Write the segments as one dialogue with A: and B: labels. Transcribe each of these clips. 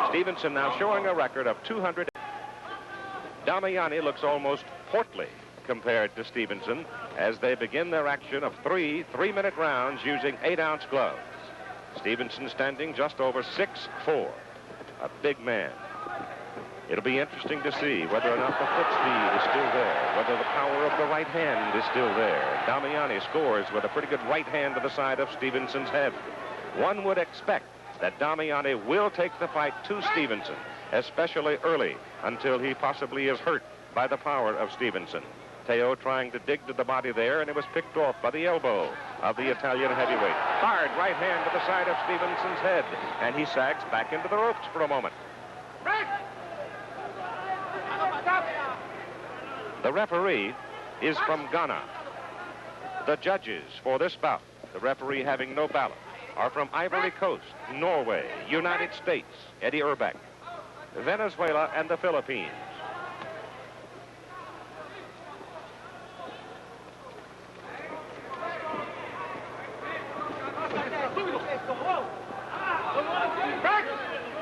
A: Stevenson now showing a record of 200. Damiani looks almost portly compared to Stevenson as they begin their action of three-minute rounds using 8-ounce gloves. Stevenson standing just over 6'4", a big man. It'll be interesting to see whether or not the foot speed is still there, whether the power of the right hand is still there. Damiani scores with a pretty good right hand to the side of Stevenson's head. One would expect that Damiani will take the fight to Stevenson, especially early, until he possibly is hurt by the power of Stevenson. Teo trying to dig to the body there, and it was picked off by the elbow of the Italian heavyweight. Hard right hand to the side of Stevenson's head, and he sags back into the ropes for a moment. The referee is from Ghana. The judges for this bout, the referee having no ballot, are from Ivory Coast, Norway, United States, Eddie Urbeck, Venezuela, and the Philippines.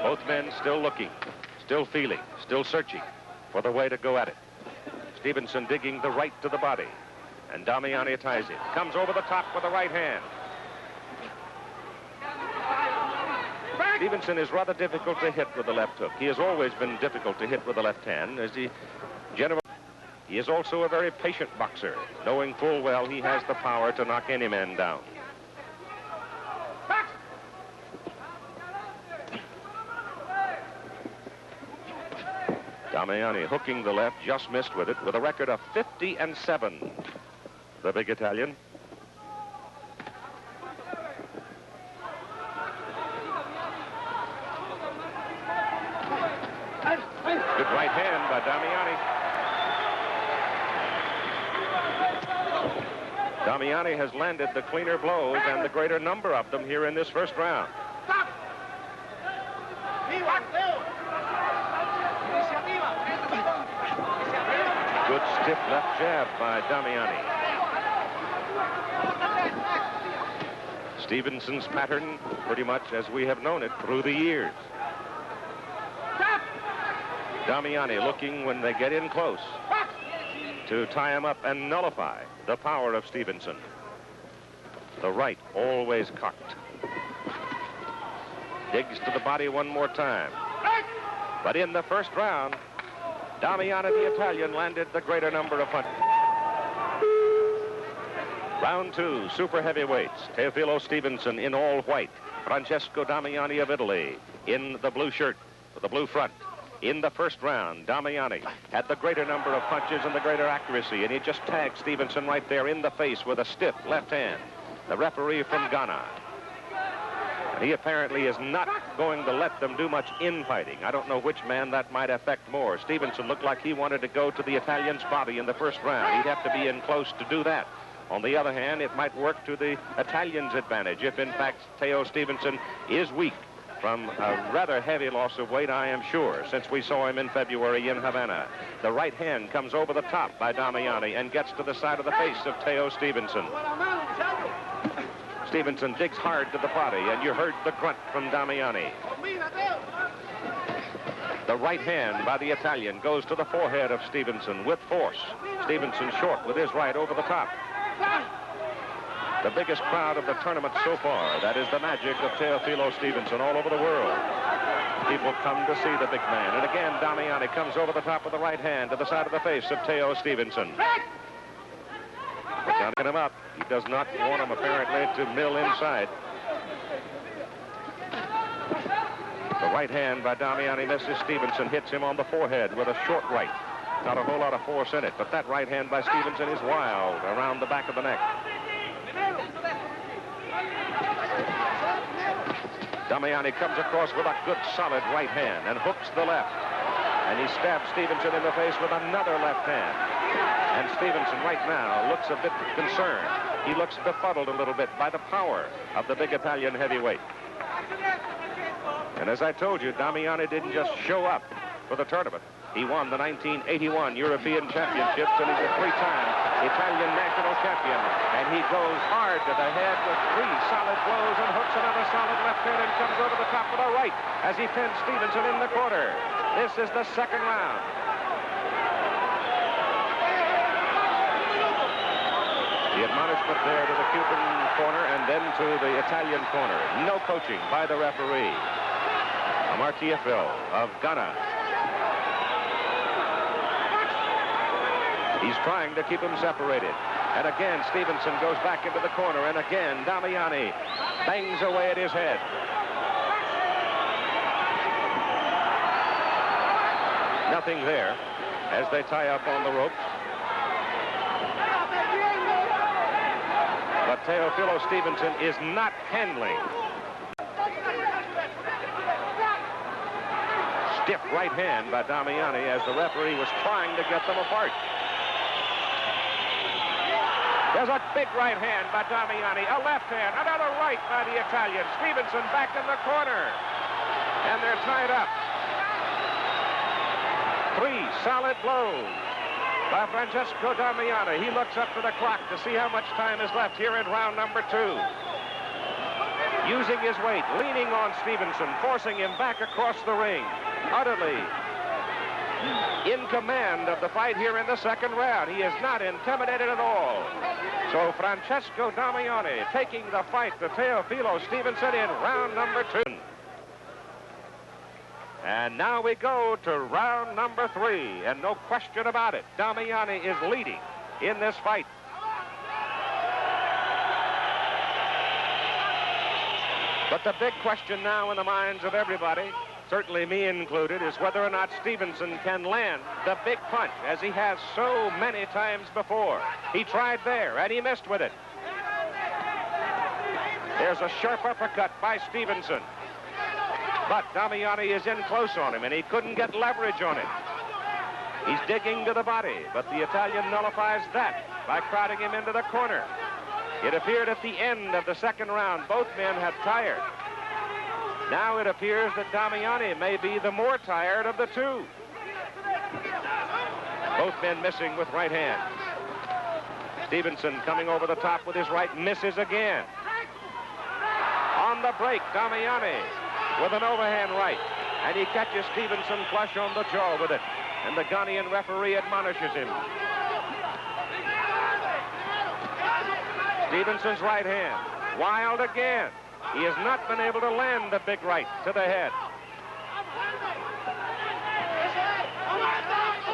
A: Both men still looking, still feeling, still searching for the way to go at it. Stevenson digging the right to the body, and Damiani ties it. Comes over the top with the right hand. Stevenson is rather difficult to hit with the left hook. He has always been difficult to hit with the left hand, as he is also a very patient boxer, knowing full well he has the power to knock any man down. Damiani hooking the left, just missed with it, with a record of 50-7. The big Italian. Good right hand by Damiani. Damiani has landed the cleaner blows and the greater number of them here in this first round. Good stiff left jab by Damiani. Stevenson's pattern pretty much as we have known it through the years. Damiani looking when they get in close to tie him up and nullify the power of Stevenson. The right always cocked. Digs to the body one more time. But in the first round, Damiani, the Italian, landed the greater number of punches. Round two, super heavyweights. Teofillo Stivensson in all white. Franchesco Dammiani of Italy in the blue shirt with the blue front. In the first round, Damiani had the greater number of punches and the greater accuracy, and he just tagged Stevensson right there in the face with a stiff left hand. The referee from Ghana. And he apparently is not going to let them do much infighting. I don't know which man that might affect more. Stevensson looked like he wanted to go to the Italian's body in the first round. He'd have to be in close to do that. On the other hand, it might work to the Italian's advantage if, in fact, Teo Stevensson is weak from a rather heavy loss of weight, I am sure, since we saw him in February in Havana. The right hand comes over the top by Damiani and gets to the side of the face of Teo Stevensson. Stevensson digs hard to the body, and you heard the grunt from Damiani. The right hand by the Italian goes to the forehead of Stevensson with force. Stevensson short with his right over the top. The biggest crowd of the tournament so far. That is the magic of Teofilо Stivensson all over the world. People come to see the big man. And again, Damiani comes over the top with the right hand to the side of the face of Teo Stevensson. Counting him up. He does not want him, apparently, to mill inside. The right hand by Damiani misses. Stevensson hits him on the forehead with a short right. Not a whole lot of force in it, but that right hand by Stevensson is wild around the back of the neck. Damiani comes across with a good solid right hand and hooks the left. And he stabs Stevensson in the face with another left hand. And Stevensson right now looks a bit concerned. He looks befuddled a little bit by the power of the big Italian heavyweight. And as I told you, Damiani didn't just show up for the tournament. He won the 1981 European Championships, and he's a three-time Italian national champion. And he goes hard to the head with 3 solid blows and hooks another solid left hand and comes over the top with a right as he pins Stevenson in the corner. This is the second round. The admonishment there to the Cuban corner and then to the Italian corner. No coaching by the referee. Amartiefil of Ghana. He's trying to keep them separated. And again, Stevenson goes back into the corner. And again, Damiani bangs away at his head. Nothing there as they tie up on the ropes. But Teofilо Stevенson is not handling. Stiff right hand by Damiani as the referee was trying to get them apart. There's a big right hand by Damiani, a left hand, another right by the Italian. Stevenson back in the corner. And they're tied up. 3 solid blows by Francesco Dammiani. He looks up to the clock to see how much time is left here in round number 2. Using his weight, leaning on Stevenson, forcing him back across the ring. Utterly in command of the fight here in the second round. He is not intimidated at all. So Francesco Dammiani taking the fight to Teofilо Stevенson in round number 2. And now we go to round number 3, and no question about it, Dammiani is leading in this fight. But the big question now in the minds of everybody, certainly me included, is whether or not Stevenson can land the big punch, as he has so many times before. He tried there, and he missed with it. There's a sharp uppercut by Stevenson. But Dammiani is in close on him, and he couldn't get leverage on it. He's digging to the body, but the Italian nullifies that by crowding him into the corner. It appeared at the end of the second round, both men had tired. Now it appears that Dammiani may be the more tired of the two. Both men missing with right hands. Stevenson coming over the top with his right, misses again. On the break, Dammiani with an overhand right, and he catches Stevenson flush on the jaw with it, and the Ghanaian referee admonishes him. Stevenson's right hand, wild again. He has not been able to land the big right to the head.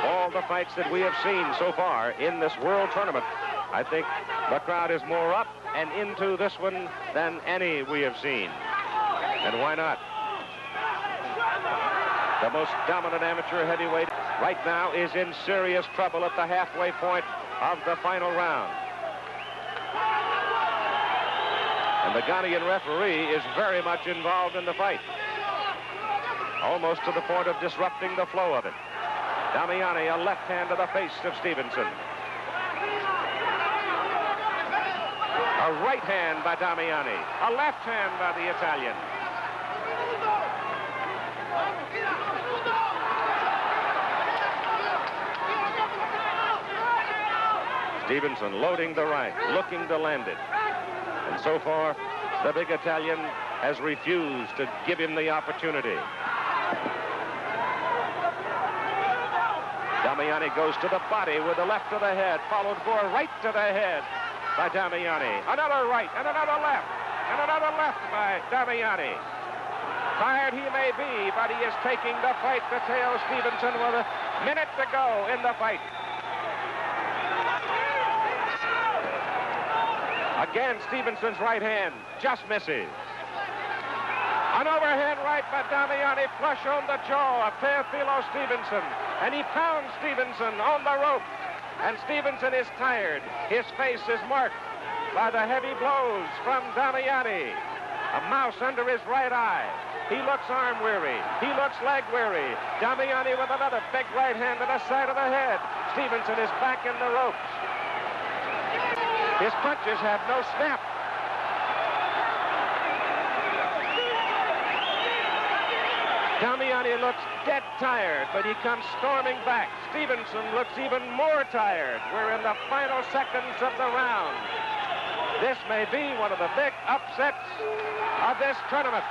A: All the fights that we have seen so far in this world tournament, I think the crowd is more up and into this one than any we have seen. And why not? The most dominant amateur heavyweight right now is in serious trouble at the halfway point of the final round. And the Ghanaian referee is very much involved in the fight, almost to the point of disrupting the flow of it. Dammiani, a left hand to the face of Stevenson. A right hand by Dammiani, a left hand by the Italian. Stevenson loading the right, looking to land it. And so far, the big Italian has refused to give him the opportunity. Dammiani goes to the body with the left to the head, followed for a right to the head by Dammiani. Another right and another left, and another left by Dammiani. Tired he may be, but he is taking the fight to Teo Stevenson with a minute to go in the fight. Again, Stevenson's right hand just misses. An overhand right by Dammiani, flush on the jaw of Teofillo Stevенson. And he pounds Stevenson on the rope. And Stevenson is tired. His face is marked by the heavy blows from Dammiani. A mouse under his right eye. He looks arm weary. He looks leg weary. Dammiani with another big right hand to the side of the head. Stevenson is back in the ropes. His punches have no snap. Damiani looks dead tired, but he comes storming back. Stevenson looks even more tired. We're in the final seconds of the round. This may be one of the big upsets of this tournament.